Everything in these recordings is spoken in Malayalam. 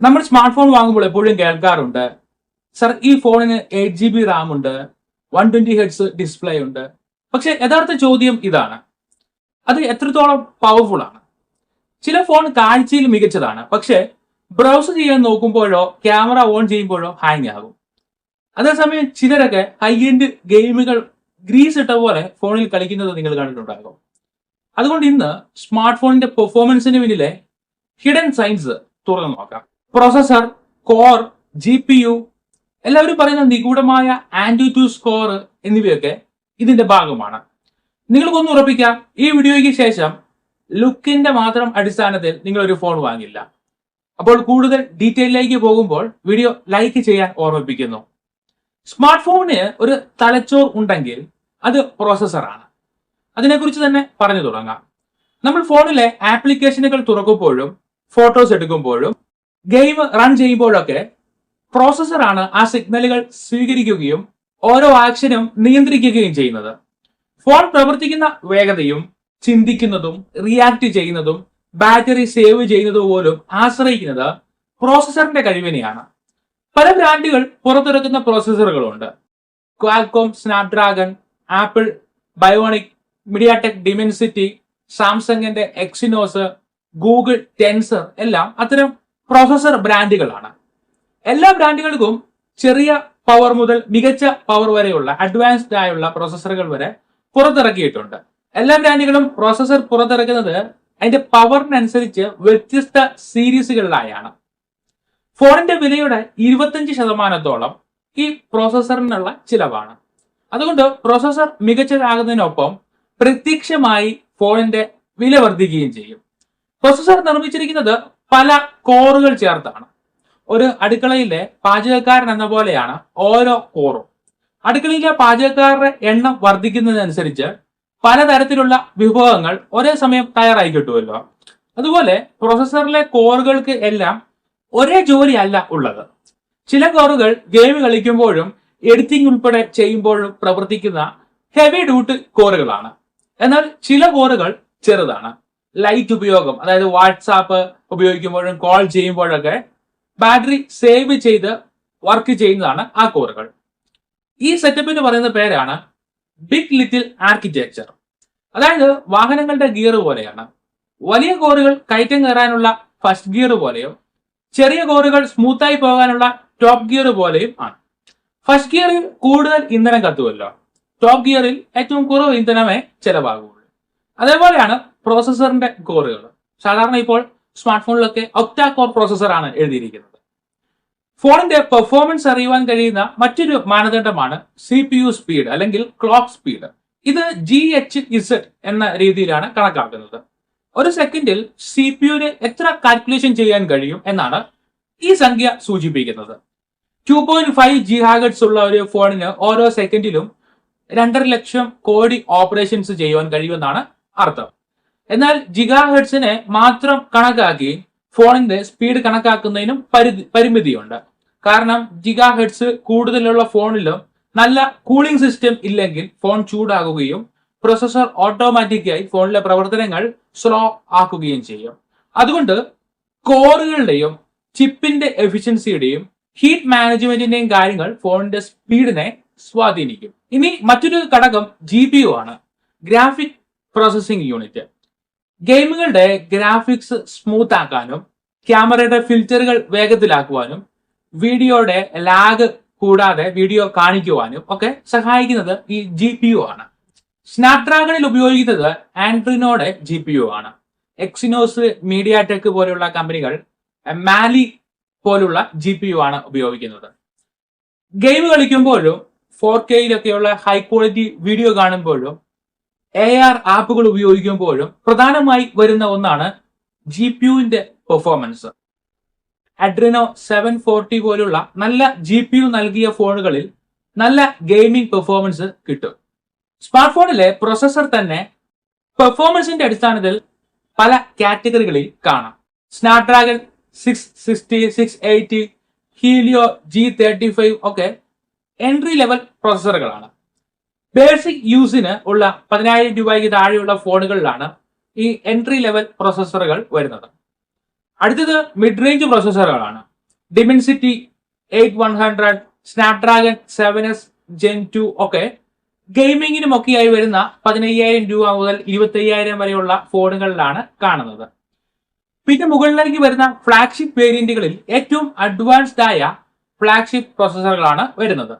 നമ്മൾ സ്മാർട്ട് ഫോൺ വാങ്ങുമ്പോൾ എപ്പോഴും കേൾക്കാറുണ്ട്, സർ ഈ ഫോണിന് 8 GB റാം ഉണ്ട്, 120 ഹെർട്സ് ഡിസ്പ്ലേ ഉണ്ട്. പക്ഷെ യഥാർത്ഥ ചോദ്യം ഇതാണ്, അത് എത്രത്തോളം പവർഫുൾ ആണ്? ചില ഫോൺ കാഴ്ചയിൽ മികച്ചതാണ്, പക്ഷെ ബ്രൗസ് ചെയ്യാൻ നോക്കുമ്പോഴോ ക്യാമറ ഓൺ ചെയ്യുമ്പോഴോ ഹാങ് ആകും. അതേസമയം ചിലരൊക്കെ ഹൈ എൻഡ് ഗെയിമുകൾ ഗ്രീസ് ഇട്ട പോലെ ഫോണിൽ കളിക്കുന്നത് നിങ്ങൾ കണ്ടിട്ടുണ്ടാകും. അതുകൊണ്ട് ഇന്ന് സ്മാർട്ട് ഫോണിന്റെ പെർഫോമൻസിന് പിന്നിലെ ഹിഡൻ സയൻസ് തുറന്നു നോക്കാം. പ്രോസസർ, കോർ, GPU, എല്ലാവരും പറയുന്ന നിഗൂഢമായ AnTuTu സ്കോർ എന്നിവയൊക്കെ ഇതിന്റെ ഭാഗമാണ്. നിങ്ങൾക്കൊന്ന് ഉറപ്പിക്കാം, ഈ വീഡിയോയ്ക്ക് ശേഷം ലുക്കിന്റെ മാത്രം അടിസ്ഥാനത്തിൽ നിങ്ങൾ ഒരു ഫോൺ വാങ്ങില്ല. അപ്പോൾ കൂടുതൽ ഡീറ്റെയിലേക്ക് പോകുമ്പോൾ വീഡിയോ ലൈക്ക് ചെയ്യാൻ ഓർമ്മിപ്പിക്കുന്നു. സ്മാർട്ട് ഫോണിന് ഒരു തലച്ചോർ ഉണ്ടെങ്കിൽ അത് പ്രോസസറാണ്. അതിനെക്കുറിച്ച് തന്നെ പറഞ്ഞു തുടങ്ങാം. നമ്മൾ ഫോണിലെ ആപ്ലിക്കേഷനുകൾ തുറക്കുമ്പോഴും ഫോട്ടോസ് എടുക്കുമ്പോഴും ഗെയിം റൺ ചെയ്യുമ്പോഴൊക്കെ പ്രോസസറാണ് ആ സിഗ്നലുകൾ സ്വീകരിക്കുകയും ഓരോ ആക്ഷനും നിയന്ത്രിക്കുകയും ചെയ്യുന്നത്. ഫോൺ പ്രവർത്തിക്കുന്ന വേഗതയും ചിന്തിക്കുന്നതും റിയാക്ട് ചെയ്യുന്നതും ബാറ്ററി സേവ് ചെയ്യുന്നതും പോലും ആശ്രയിക്കുന്നത് പ്രോസസറിന്റെ കഴിവിനെയാണ്. പല ബ്രാൻഡുകൾ പുറത്തിറക്കുന്ന പ്രോസസറുകളുണ്ട്. Qualcomm Snapdragon, Apple Bionic, MediaTek Dimensity, സാംസങ്ങിന്റെ എക്സിനോസ്, ഗൂഗിൾ ടെൻസർ എല്ലാം അത്തരം പ്രോസസർ ബ്രാൻഡുകളാണ്. എല്ലാ ബ്രാൻഡുകൾക്കും ചെറിയ പവർ മുതൽ മികച്ച പവർ വരെയുള്ള അഡ്വാൻസ്ഡ് ആയുള്ള പ്രോസസറുകൾ വരെ പുറത്തിറക്കിയിട്ടുണ്ട്. എല്ലാ ബ്രാൻഡുകളും പ്രോസസർ പുറത്തിറക്കുന്നത് അതിന്റെ പവറിനനുസരിച്ച് വ്യത്യസ്ത സീരീസുകളിലായാണ്. ഫോണിന്റെ വിലയുടെ 25% ഈ പ്രോസസറിനുള്ള ചിലവാണ്. അതുകൊണ്ട് പ്രോസസർ മികച്ചതാകുന്നതിനൊപ്പം പ്രത്യക്ഷമായി ഫോണിന്റെ വില വർദ്ധിക്കുകയും ചെയ്യും. പ്രോസസർ നിർമ്മിച്ചിരിക്കുന്നത് പല കോറുകൾ ചേർത്താണ്. ഒരു അടുക്കളയിലെ പാചകക്കാരൻ എന്ന പോലെയാണ് ഓരോ കോറും. അടുക്കളയിലെ പാചകക്കാരുടെ എണ്ണം വർദ്ധിക്കുന്നതിനനുസരിച്ച് പലതരത്തിലുള്ള വിഭവങ്ങൾ ഒരേ സമയം തയ്യാറായി കിട്ടുമല്ലോ. അതുപോലെ പ്രോസസറിലെ കോറുകൾക്ക് എല്ലാം ഒരേ ജോലി അല്ല ഉള്ളത്. ചില കോറുകൾ ഗെയിം കളിക്കുമ്പോഴും എഡിറ്റിംഗ് ഉൾപ്പെടെ ചെയ്യുമ്പോഴും പ്രവർത്തിക്കുന്ന ഹെവി ഡ്യൂട്ടി കോറുകളാണ്. എന്നാൽ ചില കോറുകൾ ചെറുതാണ്. ലൈറ്റ് ഉപയോഗം, അതായത് വാട്സാപ്പ് ഉപയോഗിക്കുമ്പോഴും കോൾ ചെയ്യുമ്പോഴൊക്കെ ബാറ്ററി സേവ് ചെയ്ത് വർക്ക് ചെയ്യുന്നതാണ് ആ കോറുകൾ. ഈ സെറ്റപ്പിന് പറയുന്ന പേരാണ് ബിഗ് ലിറ്റിൽ ആർക്കിടെക്ചർ. അതായത് വാഹനങ്ങളുടെ ഗിയർ പോലെയാണ്. വലിയ കോറുകൾ കയറ്റം കയറാനുള്ള ഫസ്റ്റ് ഗിയർ പോലെയും ചെറിയ കോറുകൾ സ്മൂത്തായി പോകാനുള്ള ടോപ്പ് ഗിയർ പോലെയും ആണ്. ഫസ്റ്റ് ഗിയറിൽ കൂടുതൽ ഇന്ധനം കത്തുമല്ലോ, ടോപ്പ് ഗിയറിൽ ഏറ്റവും കുറവ് ഇന്ധനമേ ചെലവാകുള്ളൂ. അതേപോലെയാണ് പ്രോസസറിന്റെ കോറുകൾ. സാധാരണ ഇപ്പോൾ സ്മാർട്ട് ഫോണിലൊക്കെ ഒക്ടാ കോർ പ്രോസസറാണ് എഴുതിയിരിക്കുന്നത്. ഫോണിന്റെ പെർഫോമൻസ് അറിയുവാൻ കഴിയുന്ന മറ്റൊരു മാനദണ്ഡമാണ് CPU സ്പീഡ് അല്ലെങ്കിൽ ക്ലോക്ക് സ്പീഡ്. ഇത് GHz എന്ന രീതിയിലാണ് കണക്കാക്കുന്നത്. ഒരു സെക്കൻഡിൽ CPU-ന് എത്ര കാൽക്കുലേഷൻ ചെയ്യാൻ കഴിയും എന്നാണ് ഈ സംഖ്യ സൂചിപ്പിക്കുന്നത്. 2.5 GHz ഉള്ള ഒരു ഫോണിന് ഓരോ സെക്കൻഡിലും 2.5 ലക്ഷം കോടി ഓപ്പറേഷൻസ് ചെയ്യുവാൻ കഴിയുമെന്നാണ് അർത്ഥം. എന്നാൽ ജിഗാഹെർട്സിനെ മാത്രം കണക്കാക്കി ഫോണിന്റെ സ്പീഡ് കണക്കാക്കുന്നതിനും പരിമിതിയുണ്ട്. കാരണം ജിഗാഹെർട്സ് കൂടുതലുള്ള ഫോണിലും നല്ല കൂളിംഗ് സിസ്റ്റം ഇല്ലെങ്കിൽ ഫോൺ ചൂടാകുകയും പ്രോസസർ ഓട്ടോമാറ്റിക്കായി ഫോണിലെ പ്രവർത്തനങ്ങൾ സ്ലോ ആക്കുകയും ചെയ്യും. അതുകൊണ്ട് കോറുകളുടെയും ചിപ്പിന്റെ എഫിഷ്യൻസിയുടെയും ഹീറ്റ് മാനേജ്മെന്റിന്റെയും കാര്യങ്ങൾ ഫോണിന്റെ സ്പീഡിനെ സ്വാധീനിക്കും. ഇനി മറ്റൊരു ഘടകം GPU ആണ്, ഗ്രാഫിക് പ്രോസസിംഗ് യൂണിറ്റ്. ഗെയിമുകളുടെ ഗ്രാഫിക്സ് സ്മൂത്ത് ആക്കാനും ക്യാമറയുടെ ഫിൽറ്ററുകൾ വേഗത്തിലാക്കുവാനും വീഡിയോയുടെ ലാഗ് കൂടാതെ വീഡിയോ കാണിക്കുവാനും ഒക്കെ സഹായിക്കുന്നത് ഈ GPU ആണ്. സ്നാപ്ഡ്രാഗണിൽ ഉപയോഗിക്കുന്നത് ആൻഡ്രിനോയുടെ GPU ആണ്. എക്സിനോസ്, മീഡിയാടെക് പോലുള്ള കമ്പനികൾ മാലി പോലുള്ള GPU ആണ് ഉപയോഗിക്കുന്നത്. ഗെയിം കളിക്കുമ്പോഴും 4K-യിലൊക്കെയുള്ള ഹൈ ക്വാളിറ്റി വീഡിയോ കാണുമ്പോഴും AR ആപ്പുകൾ ഉപയോഗിക്കുമ്പോഴും പ്രധാനമായി വരുന്ന ഒന്നാണ് GPU-ന്റെ പെർഫോമൻസ്. അഡ്രിനോ 740 പോലുള്ള നല്ല GPU നൽകിയ ഫോണുകളിൽ നല്ല ഗെയിമിംഗ് പെർഫോമൻസ് കിട്ടും. സ്മാർട്ട് ഫോണിലെ പ്രോസസർ തന്നെ പെർഫോമൻസിന്റെ അടിസ്ഥാനത്തിൽ പല കാറ്റഗറികളിൽ കാണാം. സ്നാപ്ഡ്രാഗൺ 660, 680, ഹീലിയോ G35 ഒക്കെ എൻട്രി ലെവൽ പ്രോസസറുകളാണ്. ബേസിക് യൂസിന് ഉള്ള 10,000 രൂപയ്ക്ക് താഴെയുള്ള ഫോണുകളിലാണ് ഈ എൻട്രി ലെവൽ പ്രോസസറുകൾ വരുന്നത്. അടുത്തത് മിഡ് റേഞ്ച് പ്രോസസറുകളാണ്. ഡിമെൻസിറ്റി 8100, സ്നാപ്ഡ്രാഗൺ 7S Gen 2 ഒക്കെ ഗെയിമിങ്ങിനും ഒക്കെയായി വരുന്ന 15,000 രൂപ മുതൽ 25,000 വരെയുള്ള ഫോണുകളിലാണ് കാണുന്നത്. പിന്നെ മുകളിലേക്ക് വരുന്ന ഫ്ലാഗ്ഷിപ്പ് വേരിയന്റുകളിൽ ഏറ്റവും അഡ്വാൻസ്ഡ് ആയ ഫ്ലാഗ്ഷിപ്പ് പ്രോസസ്സറുകളാണ് വരുന്നത്.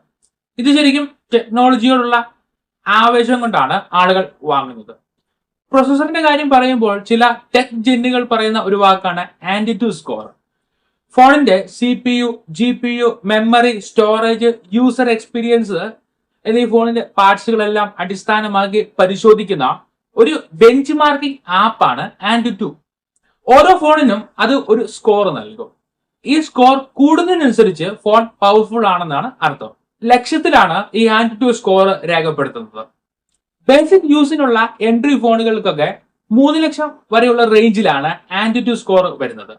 ഇത് ശരിക്കും ടെക്നോളജിയോടുള്ള ആവേശം കൊണ്ടാണ് ആളുകൾ വാങ്ങുന്നത്. പ്രോസസ്സറിന്റെ കാര്യം പറയുമ്പോൾ ചില ടെക് ജെന്നുകൾ പറയുന്ന ഒരു വാക്കാണ് ആന്റിറ്റ്യൂ സ്കോർ. ഫോണിന്റെ CPU, GPU, memory, storage, user experience എന്നീ ഫോണിന്റെ പാർട്സുകളെല്ലാം അടിസ്ഥാനമാക്കി പരിശോധിക്കുന്ന ഒരു ബെഞ്ച് മാർക്കിംഗ് ആപ്പാണ് ആന്റിറ്റ്യൂ. ഓരോ ഫോണിനും അത് ഒരു സ്കോർ നൽകും. ഈ സ്കോർ കൂടുന്നതിനനുസരിച്ച് ഫോൺ പവർഫുൾ ആണെന്നാണ് അർത്ഥം. ലക്ഷത്തിലാണ് ഈ ആന്റിറ്റ്യൂ സ്കോർ രേഖപ്പെടുത്തുന്നത്. ബേസിക് യൂസിനുള്ള എൻട്രി ഫോണുകൾക്കൊക്കെ 3 ലക്ഷം വരെയുള്ള റേഞ്ചിലാണ് ആന്റിറ്റ്യൂ സ്കോർ വരുന്നത്.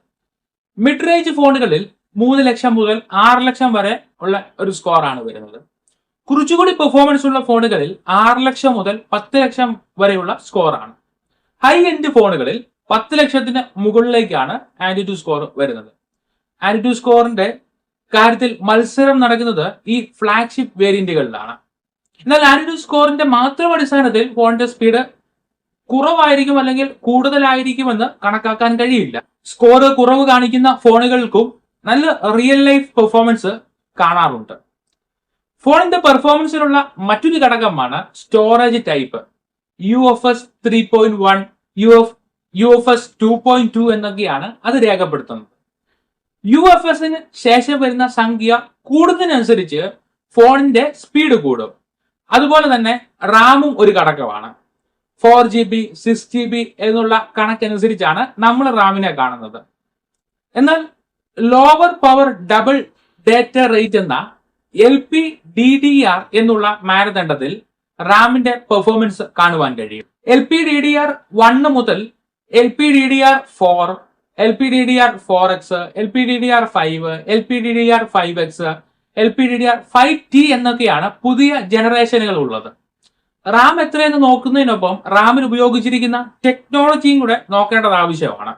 മിഡ് റേഞ്ച് ഫോണുകളിൽ 3 ലക്ഷം മുതൽ 6 ലക്ഷം വരെ ഉള്ള ഒരു സ്കോർ ആണ് വരുന്നത്. കുറച്ചുകൂടി പെർഫോമൻസ് ഉള്ള ഫോണുകളിൽ 6 ലക്ഷം മുതൽ 10 ലക്ഷം വരെയുള്ള സ്കോർ ആണ്. ഹൈ എൻഡ് ഫോണുകളിൽ 10 ലക്ഷത്തിന് മുകളിലേക്കാണ് ആന്റിറ്റ്യൂ സ്കോർ വരുന്നത്. ആന്റിറ്റ്യൂ സ്കോറിന്റെ കാര്യത്തിൽ മത്സരം നടക്കുന്നത് ഈ ഫ്ലാഗ്ഷിപ്പ് വേരിയന്റുകളിലാണ്. എന്നാൽ ആന്റിറ്റ്യൂ സ്കോറിന്റെ മാത്രം അടിസ്ഥാനത്തിൽ ഫോണിന്റെ സ്പീഡ് കുറവായിരിക്കും അല്ലെങ്കിൽ കൂടുതലായിരിക്കുമെന്ന് കണക്കാക്കാൻ കഴിയില്ല. സ്കോർ കുറവ് കാണിക്കുന്ന ഫോണുകൾക്കും നല്ല റിയൽ ലൈഫ് പെർഫോമൻസ് കാണാറുണ്ട്. ഫോണിന്റെ പെർഫോമൻസിനുള്ള മറ്റൊരു ഘടകമാണ് സ്റ്റോറേജ് ടൈപ്പ്. UFS 3.1, UFS 2.2 എന്നൊക്കെയാണ് അത് രേഖപ്പെടുത്തുന്നത്. UFSന് ശേഷം വരുന്ന സംഖ്യ കൂടുന്നതിനനുസരിച്ച് ഫോണിന്റെ സ്പീഡ് കൂടും. അതുപോലെ തന്നെ റാമും ഒരു ഘടകമാണ്. 4GB, 6GB എന്നുള്ള കണക്കനുസരിച്ചാണ് നമ്മൾ റാമിനെ കാണുന്നത്. എന്നാൽ lower power double data rate എന്ന LPDDR എന്നുള്ള മാനദണ്ഡത്തിൽ റാമിന്റെ പെർഫോമൻസ് കാണുവാൻ കഴിയും. LPDDR1 മുതൽ LPDDR4, LPDDR4X, LPDDR5, LPDDR5X, LPDDR5T എന്നൊക്കെയാണ് പുതിയ ജനറേഷനുകൾ ഉള്ളത്. റാം എത്രയെന്ന് നോക്കുന്നതിനൊപ്പം റാമിൽ ഉപയോഗിച്ചിരിക്കുന്ന ടെക്നോളജിയും കൂടെ നോക്കേണ്ടത് ആവശ്യമാണ്.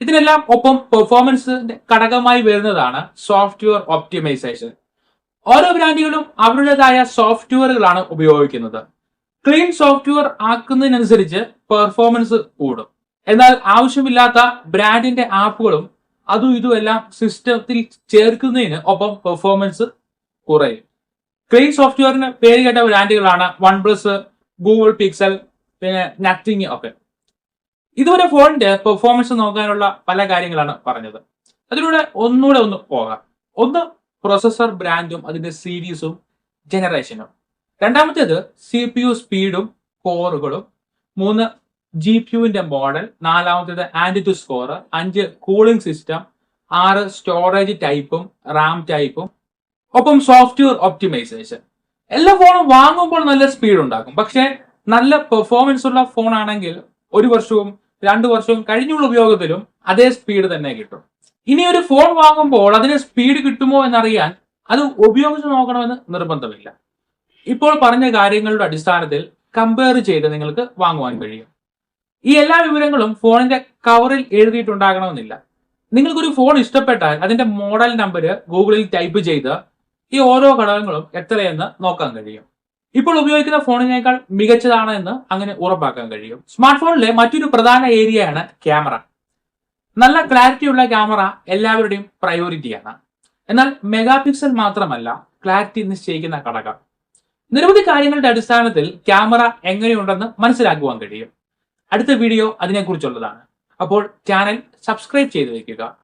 ഇതിനെല്ലാം ഒപ്പം പെർഫോമൻസിന്റെ ഘടകമായി വരുന്നതാണ് സോഫ്റ്റ്വെയർ ഒപ്റ്റിമൈസേഷൻ. ഓരോ ബ്രാൻഡുകളും അവരുടേതായ സോഫ്റ്റ്വെയറുകളാണ് ഉപയോഗിക്കുന്നത്. ക്ലീൻ സോഫ്റ്റ്വെയർ ആക്കുന്നതിനനുസരിച്ച് പെർഫോമൻസ് കൂടും. എന്നാൽ ആവശ്യമില്ലാത്ത ബ്രാൻഡിന്റെ ആപ്പുകളും അതും ഇതും എല്ലാം സിസ്റ്റത്തിൽ ചേർക്കുന്നതിന് ഒപ്പം പെർഫോമൻസ് കുറയും. ക്ലീൻ സോഫ്റ്റ്വെയറിന് പേര് കേട്ട ബ്രാൻഡുകളാണ് OnePlus, Google Pixel, പിന്നെ നത്തിങ് ഒക്കെ. ഇതുവരെ ഫോണിന്റെ പെർഫോമൻസ് നോക്കാനുള്ള പല കാര്യങ്ങളാണ് പറഞ്ഞത്. അതിലൂടെ ഒന്നുകൂടെ ഒന്ന് പോകാം. ഒന്ന് പ്രോസസർ ബ്രാൻഡും അതിന്റെ സീരീസും ജനറേഷനും. രണ്ടാമത്തേത് CPU സ്പീഡും കോറുകളും. 3 GPUവിന്റെ model. 4 AnTuTu score. 5 cooling system. 6 storage ടൈപ്പും റാം ടൈപ്പും ഒപ്പം സോഫ്റ്റ്വെയർ ഒപ്റ്റിമൈസേഷൻ. എല്ലാ ഫോണും വാങ്ങുമ്പോൾ നല്ല സ്പീഡ് ഉണ്ടാക്കും. പക്ഷെ നല്ല പെർഫോമൻസ് ഉള്ള ഫോൺ ആണെങ്കിൽ 1 വർഷവും 2 വർഷവും കഴിഞ്ഞുള്ള ഉപയോഗത്തിലും അതേ സ്പീഡ് തന്നെ കിട്ടും. ഇനി ഒരു ഫോൺ വാങ്ങുമ്പോൾ അതിന് സ്പീഡ് കിട്ടുമോ എന്നറിയാൻ അത് ഉപയോഗിച്ച് നോക്കണമെന്ന് നിർബന്ധമില്ല. ഇപ്പോൾ പറഞ്ഞ കാര്യങ്ങളുടെ അടിസ്ഥാനത്തിൽ കമ്പയർ ചെയ്ത് നിങ്ങൾക്ക് വാങ്ങുവാൻ കഴിയും. ഈ എല്ലാ വിവരങ്ങളും ഫോണിന്റെ കവറിൽ എഴുതിയിട്ടുണ്ടാകണമെന്നില്ല. നിങ്ങൾക്കൊരു ഫോൺ ഇഷ്ടപ്പെട്ടാൽ അതിന്റെ മോഡൽ നമ്പർ ഗൂഗിളിൽ ടൈപ്പ് ചെയ്ത് ഈ ഓരോ ഘടകങ്ങളും എത്രയെന്ന് നോക്കാൻ കഴിയും. ഇപ്പോൾ ഉപയോഗിക്കുന്ന ഫോണിനേക്കാൾ മികച്ചതാണ് എന്ന് അങ്ങനെ ഉറപ്പാക്കാൻ കഴിയും. സ്മാർട്ട് ഫോണിലെ മറ്റൊരു പ്രധാന ഏരിയയാണ് ക്യാമറ. നല്ല ക്ലാരിറ്റിയുള്ള ക്യാമറ എല്ലാവരുടെയും പ്രയോറിറ്റിയാണ്. എന്നാൽ മെഗാ പിക്സൽ മാത്രമല്ല ക്ലാരിറ്റി നിശ്ചയിക്കുന്ന ഘടകം. നിരവധി കാര്യങ്ങളുടെ അടിസ്ഥാനത്തിൽ ക്യാമറ എങ്ങനെയുണ്ടെന്ന് മനസ്സിലാക്കുവാൻ കഴിയും. അടുത്ത വീഡിയോ അതിനെക്കുറിച്ചുള്ളതാണ്. അപ്പോൾ ചാനൽ സബ്സ്ക്രൈബ് ചെയ്ത് വെക്കുക.